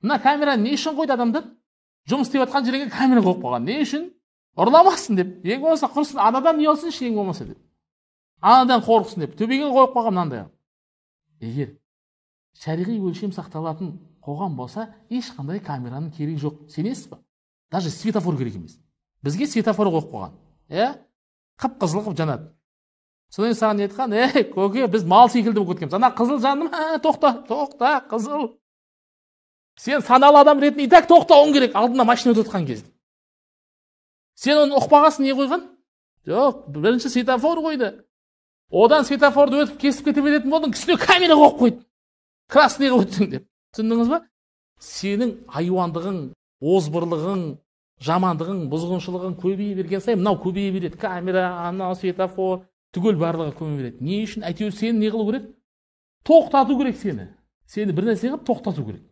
Мына камераны не үшін қойды адамдар? Жұмыс істеп жатқан жерге камера қойып қойған. Не үшін? Ұрламасын деп. Ең болмаса құрсын, анадан ұялсыншы ең болмаса деп. Анадан қорықсын деп. Төбеге қойып қойған мынандай. Егер шариғи өлшем сақталатын қоғам болса, ешқандай камераның керегі жоқ. Сенесіз ба? Даже светофор керек емес. Бізге светофор қойып қойған. Қып-қызыл қып жанады. Содан саған не айтқан? Көке, біз мал секілді болып кеткенбіз. Ана қызыл жаным, тоқта, қызыл. Сен саналы адам ретінде итак тоқтауың керек, алдына машина өтіп жатқан кезде. Сен оны ұқпағасын не қойған? Жоқ, бірінші светофор қойды. Одан светофорды өтіп кесіп кетіп беретін болдың, үстіне камера қойып қойды. Красныйға өттің деп. Түсіндіңіз ба? Сенің айуандығың, озбырлығың, жамандығың, бұзғыншылығың көбейе берген сайын, мынау көбейе береді. Камера, анау светофор, түгел барлығы көбейе береді. Не үшін? Әйтеуір сені не қылу керек? Тоқтату керек сені. Сені бір нәрсе қылып тоқтату керек.